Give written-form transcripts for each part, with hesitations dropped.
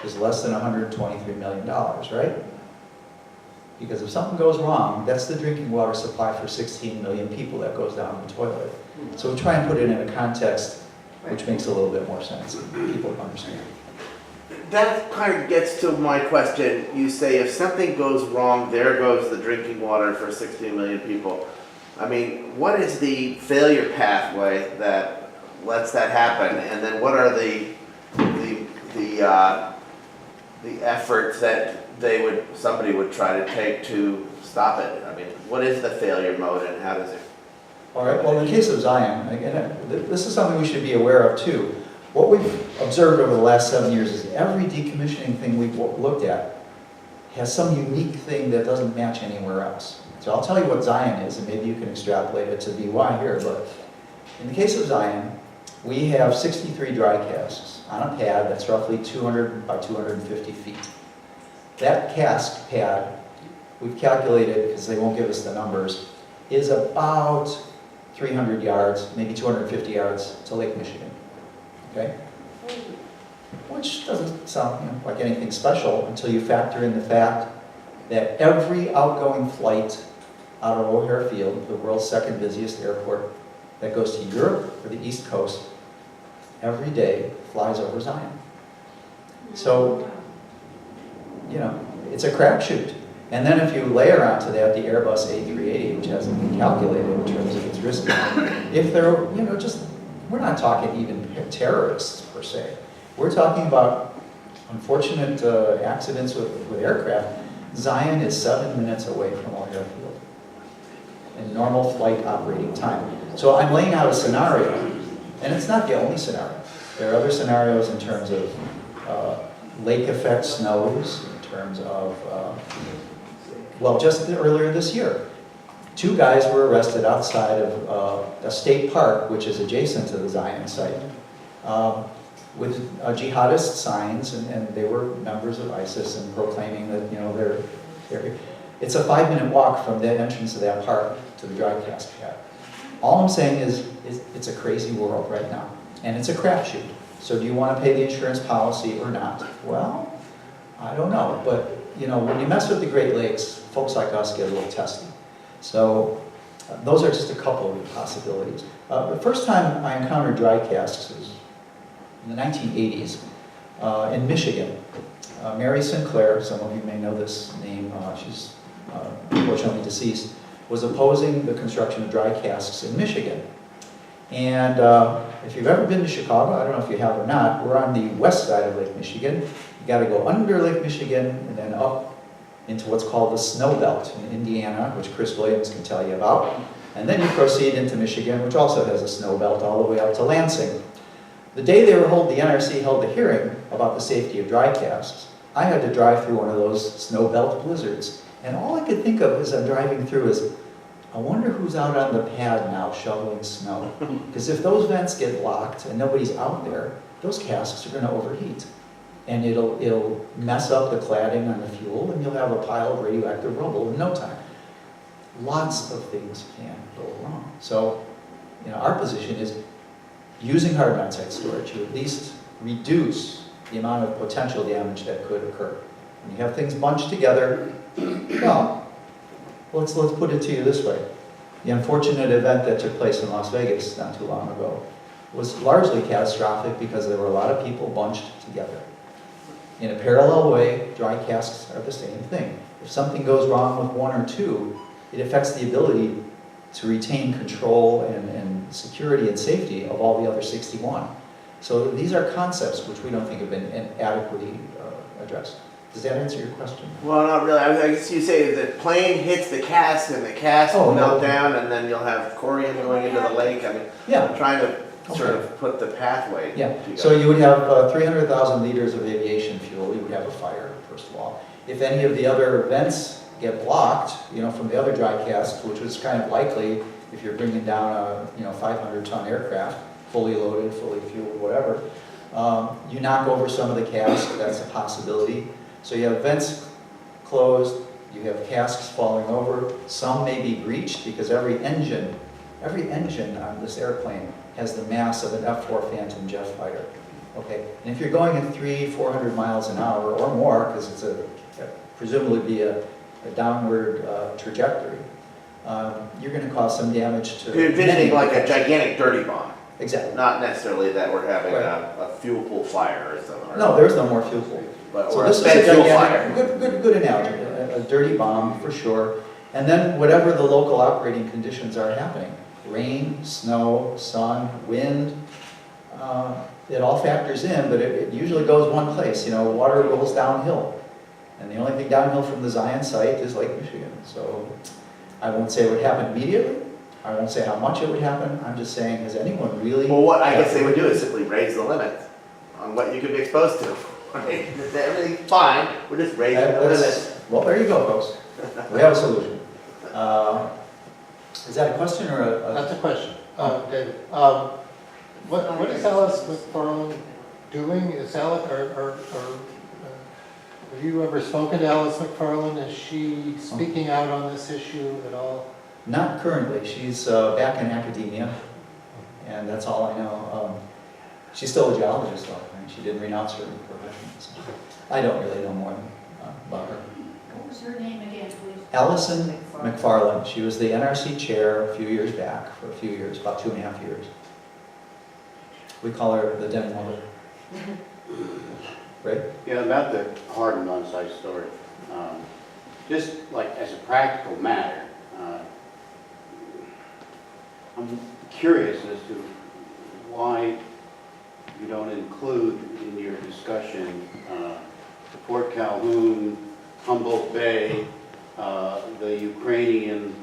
is less than $123 million, right? Because if something goes wrong, that's the drinking water supply for 16 million people that goes down the toilet. So we try and put it in a context which makes a little bit more sense. People understand. That kind of gets to my question. You say if something goes wrong, there goes the drinking water for 16 million people. I mean, what is the failure pathway that lets that happen? And then what are the efforts that somebody would try to take to stop it? I mean, what is the failure mode and how does it? All right, well, in the case of Zion, again, this is something we should be aware of too. What we've observed over the last 7 years is every decommissioning thing we've looked at has some unique thing that doesn't match anywhere else. So I'll tell you what Zion is, and maybe you can extrapolate it to BY here, but in the case of Zion, we have 63 dry casks on a pad that's roughly 200 by 250 feet. That cask pad, we've calculated, because they won't give us the numbers, is about 300 yards, maybe 250 yards to Lake Michigan, okay? Which doesn't sound like anything special until you factor in the fact that every outgoing flight out of O'Hare Field, the world's second busiest airport, that goes to Europe or the East Coast, every day flies over Zion. So, you know, it's a crapshoot. And then if you layer onto that the Airbus A380, which hasn't been calculated in terms of its risk, if they're, you know, we're not talking even terrorists per se. We're talking about unfortunate accidents with aircraft. Zion is 7 minutes away from O'Hare Field in normal flight operating time. So I'm laying out a scenario, and it's not the only scenario. There are other scenarios in terms of lake effect snows, in terms of, well, just earlier this year, 2 guys were arrested outside of a state park, which is adjacent to the Zion site, with jihadist signs, and they were members of ISIS and proclaiming that, you know, it's a 5-minute walk from the entrance of that park to the dry cask pad. All I'm saying is it's a crazy world right now, and it's a crapshoot. So do you want to pay the insurance policy or not? Well, I don't know, but you know, when you mess with the Great Lakes, folks like us get a little testy. So those are just a couple of possibilities. The first time I encountered dry casks was in the 1980s in Michigan. Mary Sinclair, some of you may know this name, she's unfortunately deceased, was opposing the construction of dry casks in Michigan. And if you've ever been to Chicago, I don't know if you have or not, we're on the west side of Lake Michigan. You got to go under Lake Michigan and then up into what's called the snow belt in Indiana, which Chris Williams can tell you about. And then you proceed into Michigan, which also has a snow belt all the way up to Lansing. The day the NRC held a hearing about the safety of dry casks, I had to drive through one of those snow belt blizzards. And all I could think of as I'm driving through is, I wonder who's out on the pad now shoveling snow. Because if those vents get blocked and nobody's out there, those casks are going to overheat. And it'll mess up the cladding on the fuel, and you'll have a pile of radioactive rubble in no time. Lots of things can go wrong. So, you know, our position is using hard on-site storage to at least reduce the amount of potential damage that could occur. When you have things bunched together, well, let's put it to you this way. The unfortunate event that took place in Las Vegas not too long ago was largely catastrophic because there were a lot of people bunched together. In a parallel way, dry casks are the same thing. If something goes wrong with one or two, it affects the ability to retain control and security and safety of all the other 61. So these are concepts which we don't think have been adequately addressed. Does that answer your question? Well, not really. I guess you say the plane hits the cask and the cask will melt down, and then you'll have corium going into the lake. I mean, yeah. I'm trying to sort of put the pathway. Yeah. So you would have 300,000 liters of aviation fuel. You would have a fire, first of all. If any of the other vents get blocked, you know, from the other dry casks, which was kind of likely if you're bringing down a 500-ton aircraft, fully loaded, fully fueled, whatever, you knock over some of the casks. That's a possibility. So you have vents closed, you have casks falling over, some may be breached because every engine on this airplane has the mass of an F-4 Phantom jet fighter. Okay, and if you're going at 400 miles an hour or more, because it's presumably be a downward trajectory, you're going to cause some damage to. You're envisioning many like a vehicles. gigantic dirty bomb, Exactly. not necessarily that we're having Right. a fuel pool fire or something. No, there's no more fuel pool. But So or a this is a spent fuel fire. gigantic, good analogy, a dirty bomb for sure. And then whatever the local operating conditions are happening, rain, snow, sun, wind, it all factors in, but it usually goes one place, water rolls downhill. And the only thing downhill from the Zion site is Lake Michigan. So I won't say it would happen immediately. I won't say how much it would happen. I'm just saying, has anyone really? Well, what I guess they would do is simply raise the limit on what you could be exposed to. Right? Everything's fine, we're just raising the limit. Well, there you go, folks. We have a solution. Is that a question or a? That's a question, David. What is Alice McFarland doing? Is Alice, have you ever spoken to Alice McFarland? Is she speaking out on this issue at all? Not currently. She's back in academia, and that's all I know. She's still a geologist, though. Right? She didn't renounce her profession. So I don't really know more about her. What was her name again, please? Allison McFarland. She was the NRC chair a few years back, for a few years, about 2.5 years. We call her the den mother. Right? Yeah, about the hardened on-site storage. Just like as a practical matter, I'm curious as to why you don't include in your discussion Port Calhoun, Humboldt Bay, the Ukrainian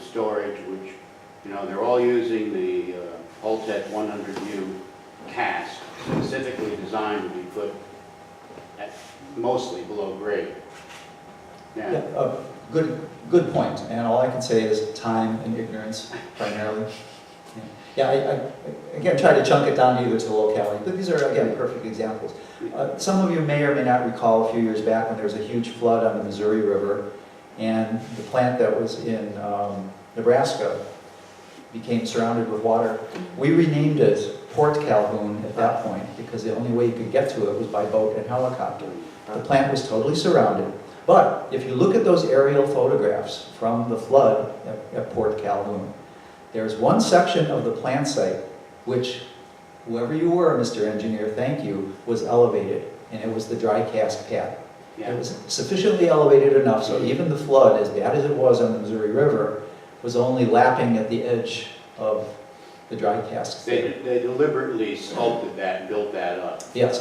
storage, which, they're all using the Holtec 100U cask, specifically designed to be put at mostly below grade. Yeah, good point. And all I can say is time and ignorance primarily. Yeah, I again try to chunk it down either to the locality, but these are again perfect examples. Some of you may or may not recall a few years back when there was a huge flood on the Missouri River, and the plant that was in Nebraska became surrounded with water. We renamed it Port Calhoun at that point because the only way you could get to it was by boat and helicopter. The plant was totally surrounded. But if you look at those aerial photographs from the flood at Port Calhoun, there's one section of the plant site which, whoever you were, Mr. Engineer, thank you, was elevated, and it was the dry cask pad. Yeah. It was sufficiently elevated enough so even the flood, as bad as it was on the Missouri River, was only lapping at the edge of the dry cask. They deliberately sculpted that, built that up. Yes.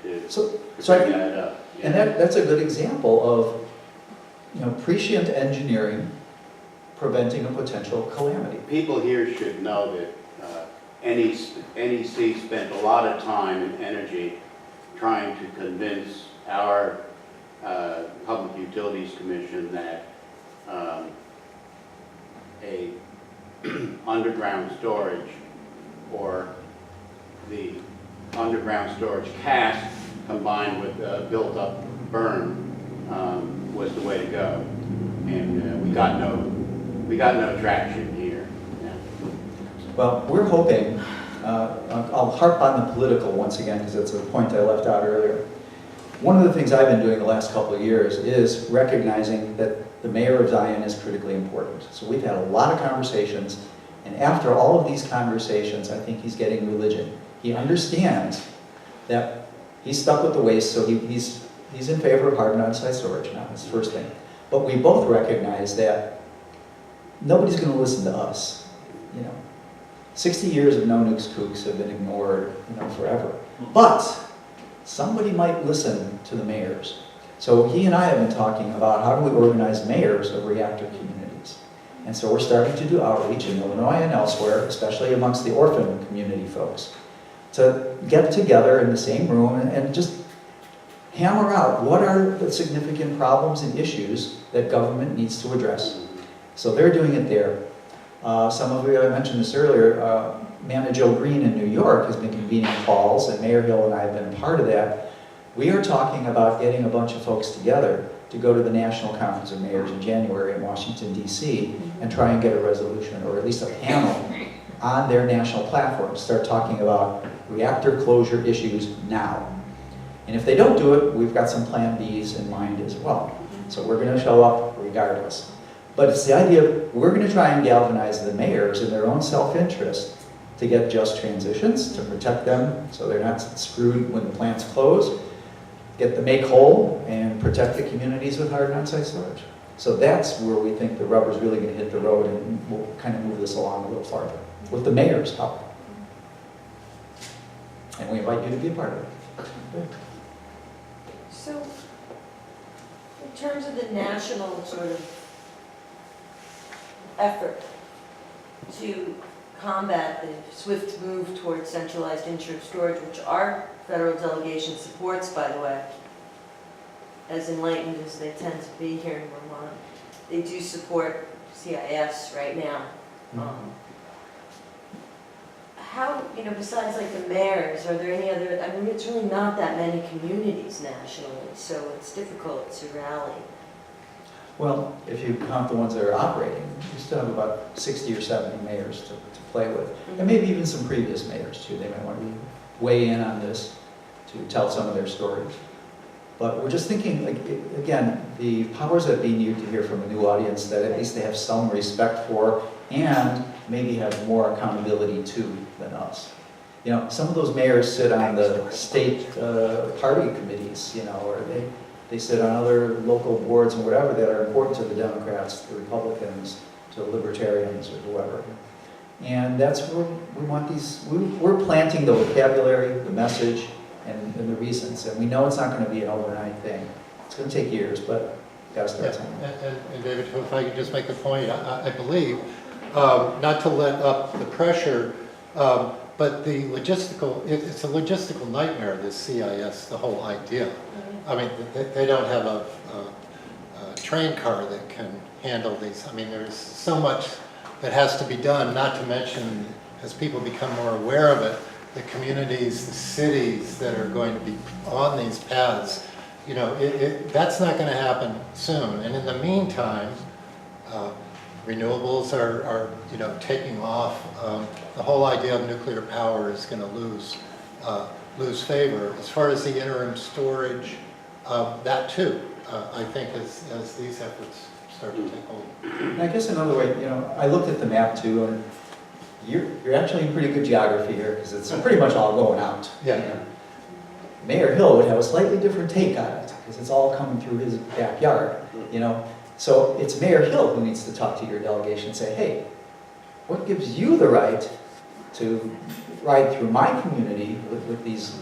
To So bring that up. and that's a good example of, prescient engineering preventing a potential calamity. People here should know that NEC spent a lot of time and energy trying to convince our Public Utilities Commission that a underground storage or the underground storage cask combined with built-up burn was the way to go, and we got no traction here. Yeah. Well, we're hoping, I'll harp on the political once again because it's a point I left out earlier. One of the things I've been doing the last couple of years is recognizing that the mayor of Zion is critically important. So we've had a lot of conversations, and after all of these conversations, I think he's getting religion. He understands that he's stuck with the waste, so he's in favor of hardened on-site storage now, that's the first thing. But we both recognize that nobody's going to listen to us. 60 years of no nukes kooks have been ignored, forever. But somebody might listen to the mayors. So he and I have been talking about how do we organize mayors of reactor communities. And so we're starting to do outreach in Illinois and elsewhere, especially amongst the orphan community folks, to get together in the same room and just hammer out what are the significant problems and issues that government needs to address. So they're doing it there. Some of you, I mentioned this earlier, Amanda Jo Green in New York has been convening calls, and Mayor Hill and I have been a part of that. We are talking about getting a bunch of folks together to go to the National Conference of Mayors in January in Washington, D.C., and try and get a resolution, or at least a panel, on their national platform. Start talking about reactor closure issues now. And if they don't do it, we've got some plan Bs in mind as well. So we're gonna show up regardless. But it's the idea, we're gonna try and galvanize the mayors in their own self-interest to get just transitions, to protect them so they're not screwed when the plants close, get the make whole, and protect the communities with hard on-site storage. So that's where we think the rubber's really gonna hit the road, and we'll kind of move this along a little farther, with the mayor's help. And we invite you to be a part of it. So, in terms of the national sort of effort to combat the swift move towards centralized insured storage, which our federal delegation supports, by the way, as enlightened as they tend to be here in Vermont, they do support CIS right now. How, besides like the mayors, are there any other, I mean, it's really not that many communities nationally, so it's difficult to rally. Well, if you count the ones that are operating, you still have about 60 or 70 mayors to play with. And maybe even some previous mayors too. They might want to weigh in on this to tell some of their stories. But we're just thinking, like, again, the powers that be need to hear from a new audience that at least they have some respect for and maybe have more accountability to than us. Some of those mayors sit on the state party committees, or they sit on other local boards and whatever that are important to the Democrats, the Republicans, to the Libertarians, or whoever. And that's where we want these, we're planting the vocabulary, the message, and the reasons. And we know it's not going to be an overnight thing. It's going to take years, but gotta start somewhere. And David, if I could just make the point, I believe, not to let up the pressure, but the logistical, it's a logistical nightmare, this CIS, the whole idea. I mean, they don't have a train car that can handle these. I mean, there's so much that has to be done, not to mention, as people become more aware of it, the communities, the cities that are going to be on these paths, that's not going to happen soon. And in the meantime, renewables are taking off. The whole idea of nuclear power is going to lose favor. As far as the interim storage, that too, I think, as these efforts start to take hold. And I guess another way, I looked at the map too, and you're actually in pretty good geography here, because it's pretty much all going out. Yeah. Mayor Hill would have a slightly different take on it, because it's all coming through his backyard, So it's Mayor Hill who needs to talk to your delegation and say, hey, what gives you the right to ride through my community with these,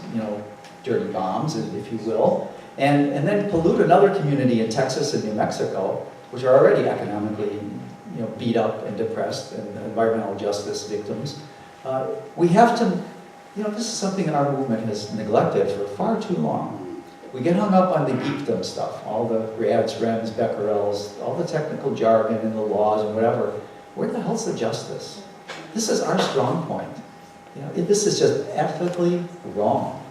dirty bombs, if you will, and then pollute another community in Texas and New Mexico, which are already economically beat up and depressed and environmental justice victims. We have to, this is something our movement has neglected for far too long. We get hung up on the geekdom stuff, all the RADs, REMs, Becquerels, all the technical jargon and the laws and whatever. Where the hell's the justice? This is our strong point. This is just ethically wrong.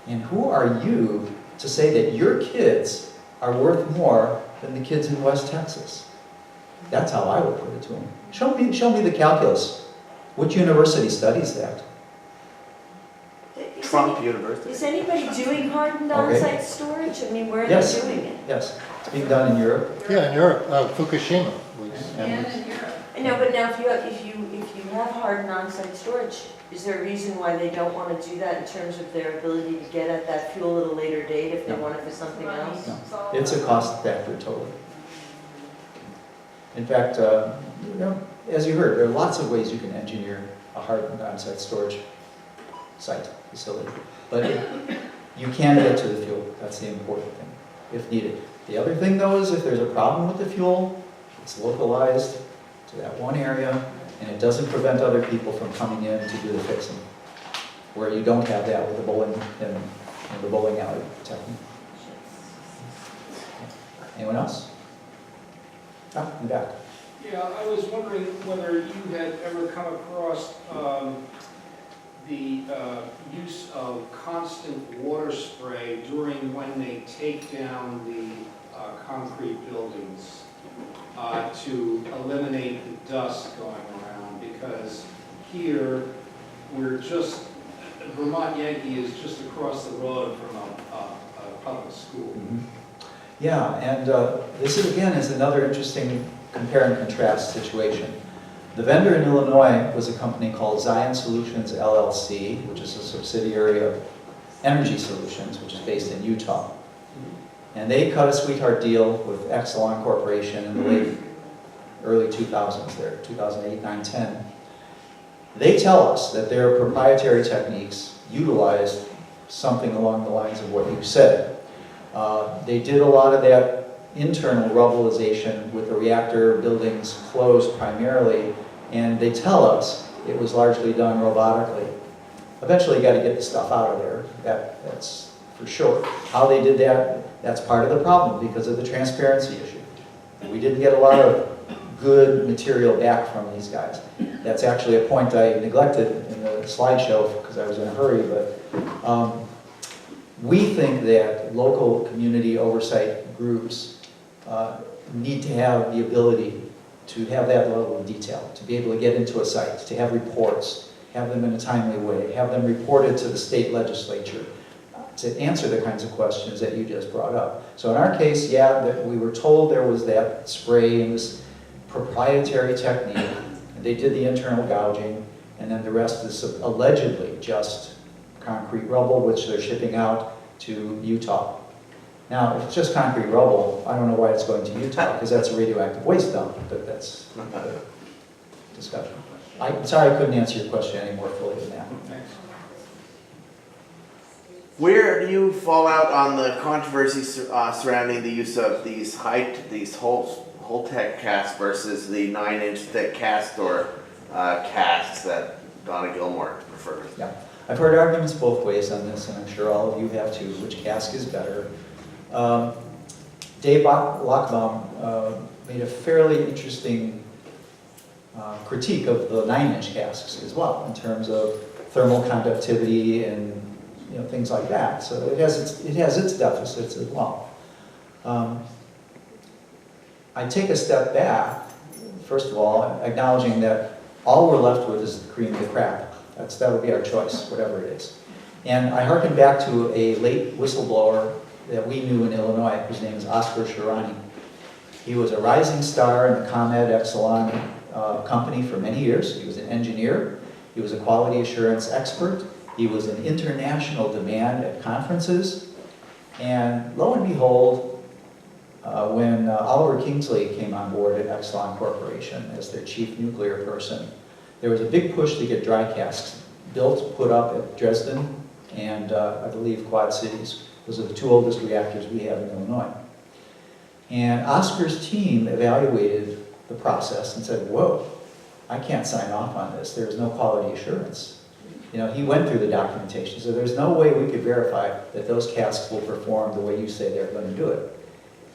And who are you to say that your kids are worth more than the kids in West Texas? That's how I would put it to them. Show me the calculus. Which university studies that? Trump University. Is anybody doing hardened on-site storage? I mean, where are Yes. they doing it? Yes, it's being done in Europe. Yeah, in Europe, Fukushima was. And in Europe. I know, but now if you have hardened on-site storage, is there a reason why they don't want to do that in terms of their ability to get at that fuel at a later date if they No. want it for something else? No, it's a cost factor totally. In fact, as you heard, there are lots of ways you can engineer a hardened on-site storage site facility. But you can get to the fuel. That's the important thing, if needed. The other thing, though, is if there's a problem with the fuel, it's localized to that one area, and it doesn't prevent other people from coming in to do the fixing, where you don't have that with the bowling and the bowling alley technique. Anyone else? Ah, in the back. Yeah, I was wondering whether you had ever come across the use of constant water spray during when they take down the concrete buildings to eliminate the dust going around, because here we're just Vermont Yankee is just across the road from a public school. Yeah, and this is, again, is another interesting compare and contrast situation. The vendor in Illinois was a company called Zion Solutions LLC, which is a subsidiary of Energy Solutions, which is based in Utah. And they cut a sweetheart deal with Exelon Corporation in the late, early 2000s there, 2008, 9, 10. They tell us that their proprietary techniques utilized something along the lines of what you said. They did a lot of that internal rubblization with the reactor buildings closed primarily, and they tell us it was largely done robotically. Eventually you got to get the stuff out of there, that's for sure. How they did that, that's part of the problem because of the transparency issue. We didn't get a lot of good material back from these guys. That's actually a point I neglected in the slideshow because I was in a hurry, but we think that local community oversight groups need to have the ability to have that level of detail, to be able to get into a site, to have reports, have them in a timely way, have them reported to the state legislature, to answer the kinds of questions that you just brought up. So in our case, yeah, that we were told there was that spray and this proprietary technique, and they did the internal gouging, and then the rest is allegedly just concrete rubble, which they're shipping out to Utah. Now, if it's just concrete rubble, I don't know why it's going to Utah, because that's a radioactive waste dump, but that's another discussion. I'm sorry I couldn't answer your question any more fully than that. Thanks. Where do you fall out on the controversy surrounding the use of these Holtec casts versus the 9-inch thick cast or casts that Donna Gilmore prefers? Yeah, I've heard arguments both ways on this, and I'm sure all of you have too, which cask is better. Dave Lochbaum made a fairly interesting critique of the 9-inch casks as well, in terms of thermal conductivity and things like that. So it has its deficits as well. I take a step back, first of all, acknowledging that all we're left with is the cream of the crop. That would be our choice, whatever it is. And I hearken back to a late whistleblower that we knew in Illinois, whose name is Oscar Shirani. He was a rising star in the ComEd Exelon company for many years. He was an engineer. He was a quality assurance expert. He was in international demand at conferences. And lo and behold, when Oliver Kingsley came on board at Exelon Corporation as their chief nuclear person, there was a big push to get dry casks built, put up at Dresden and I believe Quad Cities. Those are the two oldest reactors we have in Illinois. And Oscar's team evaluated the process and said, whoa, I can't sign off on this. There's no quality assurance. He went through the documentation, so there's no way we could verify that those casks will perform the way you say they're going to do it.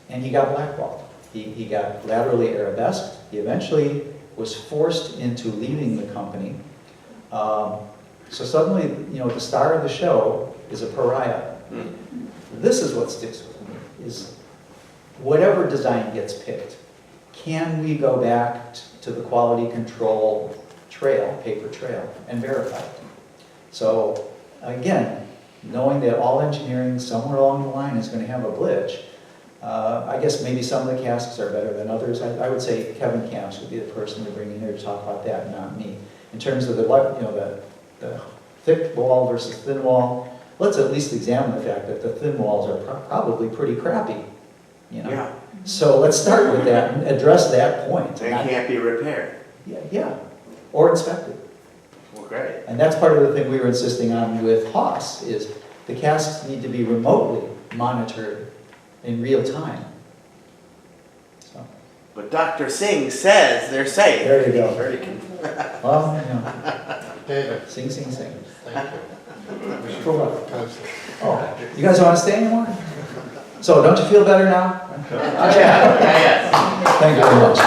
And he got blackballed. He got laterally arabesqued. He eventually was forced into leaving the company. So suddenly, the star of the show is a pariah. This is what sticks with me, is whatever design gets picked, can we go back to the quality control trail, paper trail, and verify it? So again, knowing that all engineering somewhere along the line is going to have a glitch, I guess maybe some of the casks are better than others. I would say Kevin Camps would be the person to bring in here to talk about that, not me. In terms of the thick wall versus thin wall, let's at least examine the fact that the thin walls are probably pretty crappy. Yeah. So let's start with that and address that point. They can't be repaired. Yeah, or inspected. Well, great. And that's part of the thing we were insisting on with Haas, is the casks need to be remotely monitored in real time. So, But Dr. Singh says they're safe. there you go. Very Well, David, sing, sing, sing. thank you. We should For what? close. Oh, you guys don't want to stay anymore? So don't you feel better now? Oh, yeah, yes. Thank you very much.